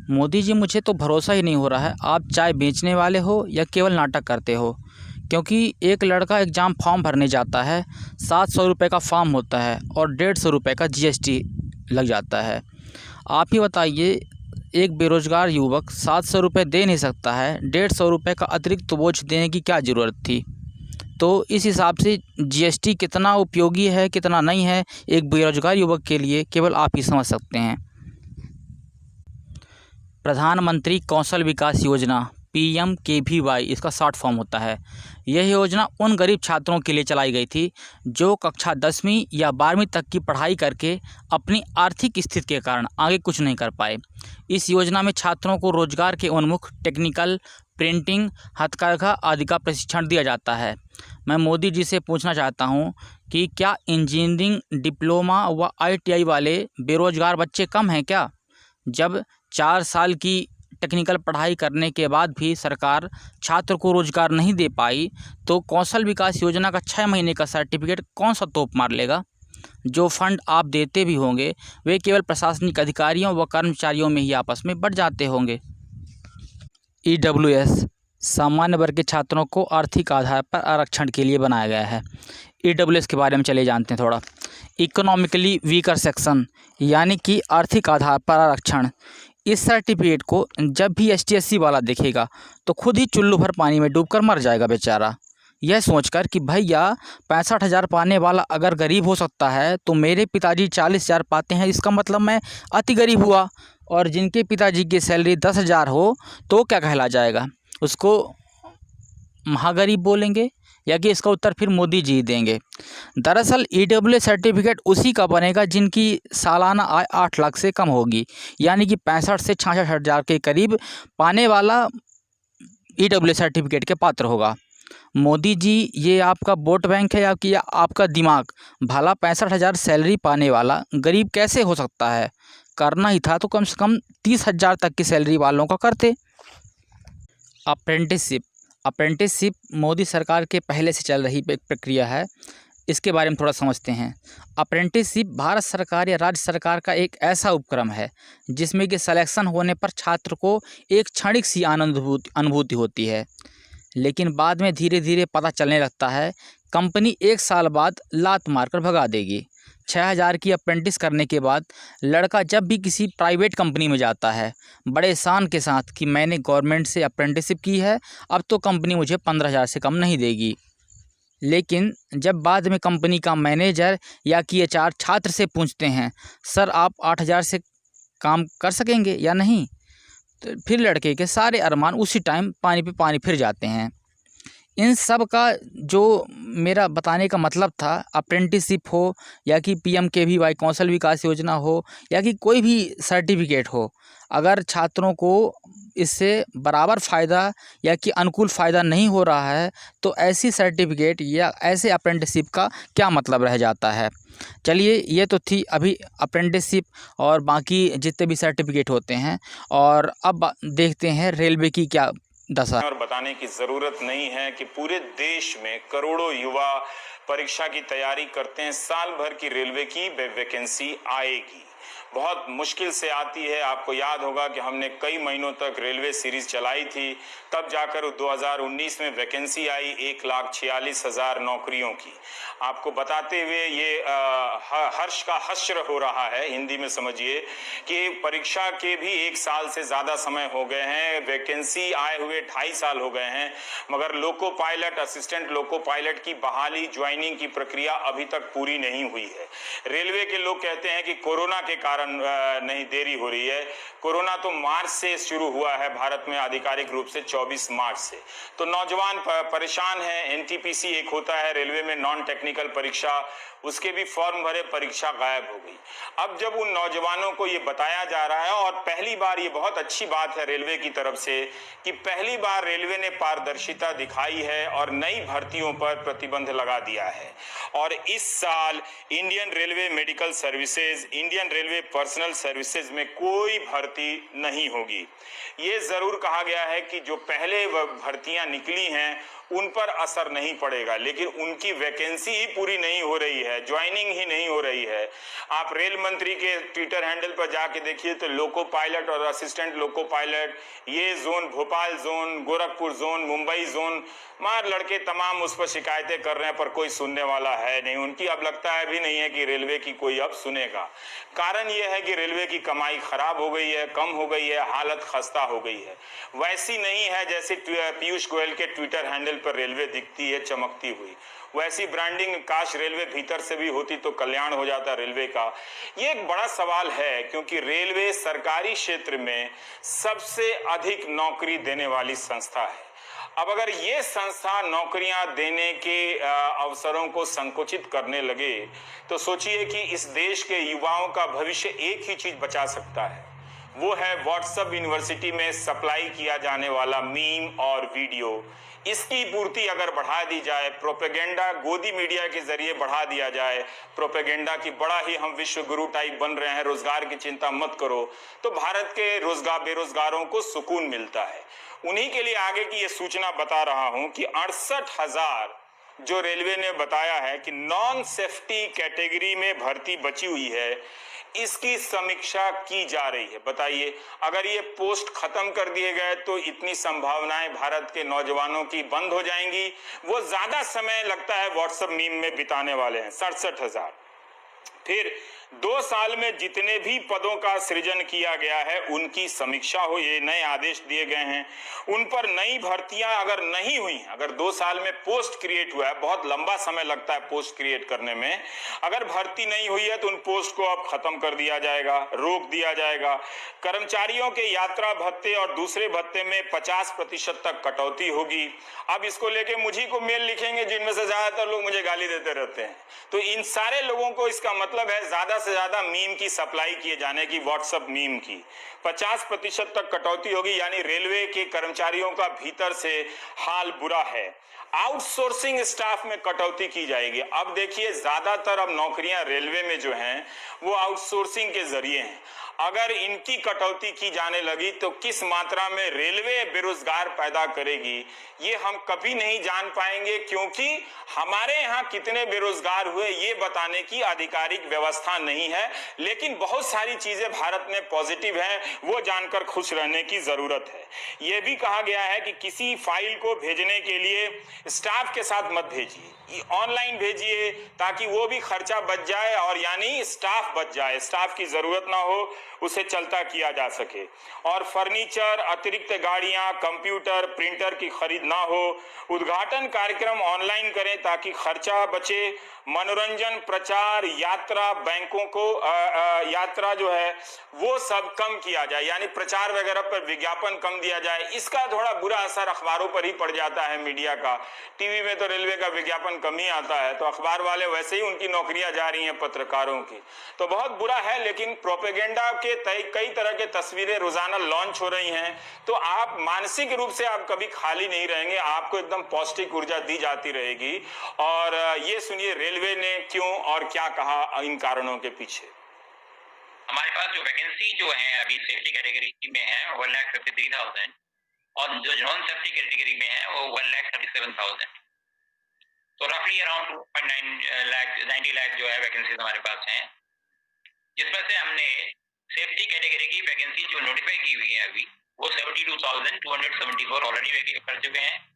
मोदी जी, मुझे तो भरोसा ही नहीं हो रहा है, आप चाय बेचने वाले हो या केवल नाटक करते हो। क्योंकि एक लड़का एग्ज़ाम फॉर्म भरने जाता है, 700 रुपये का फॉर्म होता है और 150 रुपये का जीएसटी लग जाता है। आप ही बताइए, एक बेरोज़गार युवक 700 रुपये दे नहीं सकता है, 150 रुपये का अतिरिक्त बोझ देने की क्या ज़रूरत थी। तो इस हिसाब से जीएसटी कितना उपयोगी है, कितना नहीं है, एक बेरोज़गार युवक के लिए केवल आप ही समझ सकते हैं। प्रधानमंत्री कौशल विकास योजना PMKVY इसका शॉर्ट फॉर्म होता है। यह योजना उन गरीब छात्रों के लिए चलाई गई थी जो कक्षा 10वीं या 12वीं तक की पढ़ाई करके अपनी आर्थिक स्थिति के कारण आगे कुछ नहीं कर पाए। इस योजना में छात्रों को रोजगार के उन्मुख टेक्निकल, प्रिंटिंग, हथकरघा आदि का प्रशिक्षण दिया जाता है। मैं मोदी जी से पूछना चाहता हूँ कि क्या इंजीनियरिंग, डिप्लोमा व ITI वाले बेरोजगार बच्चे कम हैं क्या? जब 4 साल की टेक्निकल पढ़ाई करने के बाद भी सरकार छात्र को रोजगार नहीं दे पाई, तो कौशल विकास योजना का 6 महीने का सर्टिफिकेट कौन सा तोप मार लेगा। जो फंड आप देते भी होंगे वे केवल प्रशासनिक अधिकारियों व कर्मचारियों में ही आपस में बंट जाते होंगे। EWS सामान्य वर्ग के छात्रों को आर्थिक आधार पर आरक्षण के लिए बनाया गया है। EWS के बारे में चले जानते हैं थोड़ा। इकोनॉमिकली वीकर सेक्शन यानी कि आर्थिक आधार पर आरक्षण। इस सर्टिफिकेट को जब भी ST/SC वाला देखेगा तो खुद ही चुल्लू भर पानी में डूबकर मर जाएगा बेचारा, यह सोचकर कि भैया 65,000 पाने वाला अगर गरीब हो सकता है तो मेरे पिताजी 40,000 पाते हैं, इसका मतलब मैं अति गरीब हुआ। और जिनके पिताजी की सैलरी 10,000 हो तो क्या कहला जाएगा, उसको महागरीब बोलेंगे या कि इसका उत्तर फिर मोदी जी देंगे। दरअसल EWS सर्टिफिकेट उसी का बनेगा जिनकी सालाना आय 8 लाख से कम होगी, यानी कि 65 से 66 हज़ार के करीब पाने वाला EWS सर्टिफिकेट के पात्र होगा। मोदी जी, ये आपका वोट बैंक है या कि आपका दिमाग? भला 65,000 सैलरी पाने वाला गरीब कैसे हो सकता है? करना ही था तो कम से कम 30,000 तक की सैलरी वालों का करते। अप्रेंटिसशिप मोदी सरकार के पहले से चल रही एक प्रक्रिया है, इसके बारे में थोड़ा समझते हैं। अप्रेंटिसशिप भारत सरकार या राज्य सरकार का एक ऐसा उपक्रम है जिसमें कि सिलेक्शन होने पर छात्र को एक क्षणिक सी अनुभूति होती है, लेकिन बाद में धीरे धीरे पता चलने लगता है कंपनी 1 साल बाद लात मारकर भगा देगी। 6,000 की अप्रेंटिस करने के बाद लड़का जब भी किसी प्राइवेट कंपनी में जाता है बड़े शान के साथ कि मैंने गवर्नमेंट से अप्रेंटिसशिप की है, अब तो कंपनी मुझे 15,000 से कम नहीं देगी। लेकिन जब बाद में कंपनी का मैनेजर या कि HR छात्र से पूछते हैं, सर आप 8,000 से काम कर सकेंगे या नहीं, तो फिर लड़के के सारे अरमान उसी टाइम पानी पे पानी फिर जाते हैं। इन सब का जो मेरा बताने का मतलब था, अप्रेंटिसशिप हो या कि PMKVY कौशल विकास योजना हो या कि कोई भी सर्टिफिकेट हो, अगर छात्रों को इससे बराबर फ़ायदा या कि अनुकूल फ़ायदा नहीं हो रहा है तो ऐसी सर्टिफिकेट या ऐसे अप्रेंटिसशिप का क्या मतलब रह जाता है। चलिए, ये तो थी अभी अप्रेंटिसशिप और बाकी जितने भी सर्टिफिकेट होते हैं, और अब देखते हैं रेलवे की क्या दशा। और बताने की ज़रूरत नहीं है कि पूरे देश में करोड़ों युवा परीक्षा की तैयारी करते हैं। साल भर की रेलवे की वैकेंसी आएगी, बहुत मुश्किल से आती है। आपको याद होगा कि हमने कई महीनों तक रेलवे सीरीज चलाई थी, तब जाकर 2019 में वैकेंसी आई 1,46,000 नौकरियों की। आपको बताते हुए ये हर्ष का हश्र हो रहा है, हिंदी में समझिए कि परीक्षा के भी 1 साल से ज़्यादा समय हो गए हैं, वैकेंसी आए हुए 2.5 साल हो गए हैं, मगर loco pilot, assistant loco pilot की बहाली, ज्वाइनिंग की प्रक्रिया अभी तक पूरी नहीं हुई है। रेलवे के लोग कहते हैं कि कोरोना के कारण नहीं देरी हो रही है। कोरोना तो मार्च से शुरू हुआ है भारत में, आधिकारिक रूप से 24 मार्च से। तो नौजवान परेशान हैं। NTPC एक होता है रेलवे में, नॉन टेक्निकल परीक्षा, उसके भी फॉर्म भरे, परीक्षा गायब हो गई। अब जब उन नौजवानों को ये बताया जा रहा है, और पहली बार, ये बहुत अच्छी बात है रेलवे की तरफ से कि पहली बार रेलवे ने पारदर्शिता दिखाई है और नई भर्तियों पर प्रतिबंध लगा दिया है। और इस साल Indian railway medical services, Indian railway personal services में कोई भर्ती नहीं होगी। ये ज़रूर कहा गया है कि जो पहले भर्तियां निकली हैं उन पर असर नहीं पड़ेगा, लेकिन उनकी वैकेंसी ही पूरी नहीं हो रही है, ज्वाइनिंग ही नहीं हो रही है। आप रेल मंत्री के ट्विटर हैंडल पर जाके देखिए तो लोको पायलट और असिस्टेंट लोको पायलट, ये zone, Bhopal zone, Gorakhpur zone, Mumbai zone, मार लड़के तमाम उस पर शिकायतें कर रहे हैं, पर कोई सुनने वाला है नहीं। उनकी अब लगता है भी नहीं है कि रेलवे की कोई अब सुनेगा। कारण यह है कि रेलवे की कमाई खराब हो गई है, कम हो गई है, हालत खस्ता हो गई है। वैसी नहीं है जैसे पीयूष गोयल के ट्विटर हैंडल पर रेलवे दिखती है चमकती हुई। वैसी ब्रांडिंग काश रेलवे भीतर से भी होती तो कल्याण हो जाता रेलवे का। ये एक बड़ा सवाल है, क्योंकि रेलवे सरकारी क्षेत्र में सबसे अधिक नौकरी देने वाली संस्था है। अब अगर ये संस्था नौकरियां देने के अवसरों को संकुचित करने लगे तो सोचिए कि इस देश के युवाओं का भविष्य एक ही चीज बचा सकता है, वो है व्हाट्सएप यूनिवर्सिटी में सप्लाई किया जाने वाला मीम और वीडियो। इसकी पूर्ति अगर बढ़ा दी जाए, प्रोपेगेंडा गोदी मीडिया के जरिए बढ़ा दिया जाए, प्रोपेगेंडा की बड़ा ही हम विश्व गुरु टाइप बन रहे हैं, रोजगार की चिंता मत करो, तो भारत के बेरोजगारों को सुकून मिलता है। उन्हीं के लिए आगे की ये सूचना बता रहा हूं कि 68,000 जो रेलवे ने बताया है कि नॉन सेफ्टी कैटेगरी में भर्ती बची हुई है, इसकी समीक्षा की जा रही है। बताइए, अगर ये पोस्ट खत्म कर दिए गए तो इतनी संभावनाएं भारत के नौजवानों की बंद हो जाएंगी। वो ज्यादा समय लगता है व्हाट्सएप मीम में बिताने वाले हैं, 67,000। फिर 2 साल में जितने भी पदों का सृजन किया गया है उनकी समीक्षा हो, ये नए आदेश दिए गए हैं। उन पर नई भर्तियां अगर नहीं हुई, अगर 2 साल में पोस्ट क्रिएट हुआ है, बहुत लंबा समय लगता है पोस्ट क्रिएट करने में, अगर भर्ती नहीं हुई है तो उन पोस्ट को अब खत्म कर दिया जाएगा, रोक दिया जाएगा। कर्मचारियों के यात्रा भत्ते और दूसरे भत्ते में 50% तक कटौती होगी। अब इसको लेके मुझी को मेल लिखेंगे जिनमें से ज्यादातर लोग मुझे गाली देते रहते हैं। तो इन सारे लोगों को इसका मतलब है ज्यादा से ज्यादा मीम की सप्लाई किए जाने की, व्हाट्सएप मीम की 50% तक कटौती होगी। यानी रेलवे के कर्मचारियों का भीतर से हाल बुरा है। आउटसोर्सिंग स्टाफ में कटौती की जाएगी। अब देखिए, ज्यादातर अब नौकरियां रेलवे में जो हैं वो आउटसोर्सिंग के जरिए हैं। अगर इनकी कटौती की जाने लगी तो किस मात्रा में रेलवे बेरोजगार पैदा करेगी ये हम कभी नहीं जान पाएंगे, क्योंकि हमारे यहाँ कितने बेरोजगार हुए ये बताने की आधिकारिक व्यवस्था नहीं है। लेकिन बहुत सारी चीजें भारत में पॉजिटिव हैं, वो जानकर खुश रहने की जरूरत है। यह भी कहा गया है कि किसी फाइल को भेजने के लिए स्टाफ के साथ मत भेजिए, ऑनलाइन भेजिए, ताकि वो भी खर्चा बच जाए और यानी स्टाफ बच जाए, स्टाफ की जरूरत ना हो, उसे चलता किया जा सके। और फर्नीचर, अतिरिक्त गाड़ियां, कंप्यूटर, प्रिंटर की खरीद ना हो। उद्घाटन कार्यक्रम ऑनलाइन करें ताकि खर्चा बचे। मनोरंजन, प्रचार, यात्रा, बैंकों को यात्रा जो है वो सब कम किया जाए, यानी प्रचार वगैरह पर विज्ञापन कम दिया जाए। इसका थोड़ा बुरा असर अखबारों पर ही पड़ जाता है, मीडिया का। टीवी में तो रेलवे का विज्ञापन कम ही आता है, तो अखबार वाले वैसे ही उनकी नौकरियां जा रही हैं पत्रकारों की, तो बहुत बुरा है। लेकिन प्रोपेगेंडा के कई तरह के तस्वीरें रोजाना लॉन्च हो रही हैं, तो आप मानसिक रूप से आप कभी खाली नहीं रहेंगे, आपको एकदम पौष्टिक ऊर्जा दी जाती रहेगी। और ये सुनिए रेलवे ने क्यों और क्या कहा इन कारणों के पीछे। हमारे पास जो वैकेंसी जो है अभी सेफ्टी कैटेगरी में है 1,53,000 और जो नॉन सेफ्टी कैटेगरी में है वो 1,37,000। तो रफली अराउंड 2.90 लाख जो है वैकेंसी हमारे पास हैं, जिसमें से हमने सेफ्टी कैटेगरी की वैकेंसी जो नोटिफाई की हुई है अभी वो 72,274 ऑलरेडी कर चुके हैं।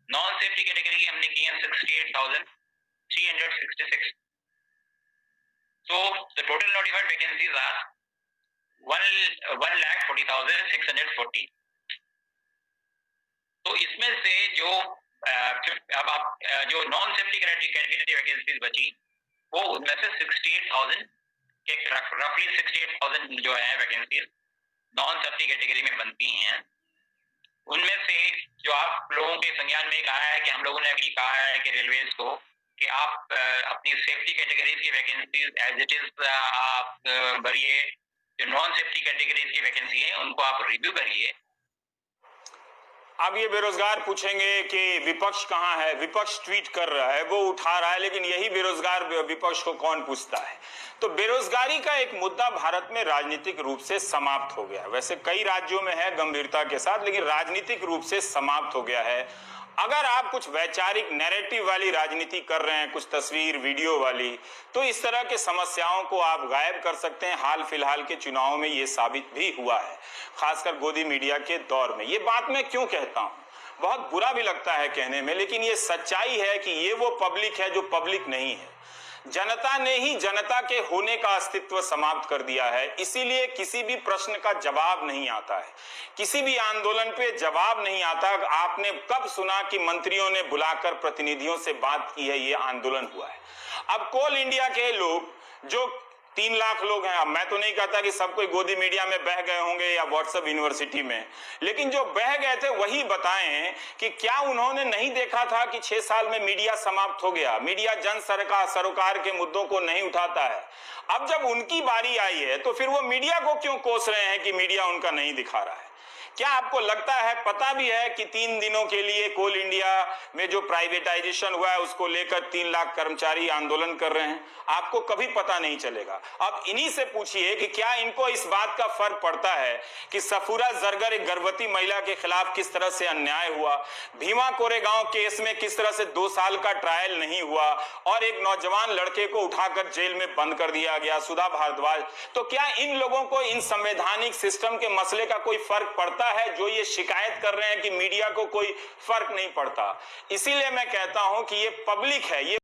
नॉन सेफ्टी कैटेगरी की हमने की है 68,366। So the total notified vacancies are 1,40,640. तो इसमें से जो अब आप जो नॉन सेफ्टी कैटेगरी वैकेंसीज बची वो उनमें से 68,000 के रफली 68,000 जो है वैकेंसीज नॉन सेफ्टी कैटेगरी में बनती हैं। उनमें से जो आप लोगों के संज्ञान में कहा है कि हम लोगों ने अभी कहा है कि रेलवेज को कि आप अपनी सेफ्टी कैटेगरीज की वैकेंसीज एज इट इज आप भरिए, जो नॉन सेफ्टी कैटेगरीज की वैकेंसी है उनको आप रिव्यू करिए। अब ये बेरोजगार पूछेंगे कि विपक्ष कहाँ है, विपक्ष ट्वीट कर रहा है, वो उठा रहा है, लेकिन यही बेरोजगार विपक्ष को कौन पूछता है। तो बेरोजगारी का एक मुद्दा भारत में राजनीतिक रूप से समाप्त हो गया है। वैसे कई राज्यों में है गंभीरता के साथ, लेकिन राजनीतिक रूप से समाप्त हो गया है। अगर आप कुछ वैचारिक नैरेटिव वाली राजनीति कर रहे हैं, कुछ तस्वीर वीडियो वाली, तो इस तरह के समस्याओं को आप गायब कर सकते हैं। हाल फिलहाल के चुनाव में ये साबित भी हुआ है, खासकर गोदी मीडिया के दौर में। ये बात मैं क्यों कहता हूं, बहुत बुरा भी लगता है कहने में, लेकिन ये सच्चाई है कि ये वो पब्लिक है जो पब्लिक नहीं है। जनता ने ही जनता के होने का अस्तित्व समाप्त कर दिया है। इसीलिए किसी भी प्रश्न का जवाब नहीं आता है, किसी भी आंदोलन पे जवाब नहीं आता। आपने कब सुना कि मंत्रियों ने बुलाकर प्रतिनिधियों से बात की है, ये आंदोलन हुआ है। अब कोल इंडिया के लोग जो 3 लाख लोग हैं, अब मैं तो नहीं कहता कि सब कोई गोदी मीडिया में बह गए होंगे या व्हाट्सएप यूनिवर्सिटी में, लेकिन जो बह गए थे वही बताएं कि क्या उन्होंने नहीं देखा था कि 6 साल में मीडिया समाप्त हो गया, मीडिया जन सरोकार के मुद्दों को नहीं उठाता है। अब जब उनकी बारी आई है तो फिर वो मीडिया को क्यों कोस रहे हैं कि मीडिया उनका नहीं दिखा रहा है। क्या आपको लगता है, पता भी है कि 3 दिनों के लिए कोल इंडिया में जो प्राइवेटाइजेशन हुआ है उसको लेकर 3 लाख कर्मचारी आंदोलन कर रहे हैं? आपको कभी पता नहीं चलेगा। अब इन्हीं से पूछिए कि क्या इनको इस बात का फर्क पड़ता है कि सफूरा जरगर एक गर्भवती महिला के खिलाफ किस तरह से अन्याय हुआ, भीमा कोरेगांव केस में किस तरह से 2 साल का ट्रायल नहीं हुआ और एक नौजवान लड़के को उठाकर जेल में बंद कर दिया गया, सुधा भारद्वाज। तो क्या इन लोगों को इन संवैधानिक सिस्टम के मसले का कोई फर्क पड़ता है, जो ये शिकायत कर रहे हैं कि मीडिया को कोई फर्क नहीं पड़ता? इसीलिए मैं कहता हूं कि ये पब्लिक है, ये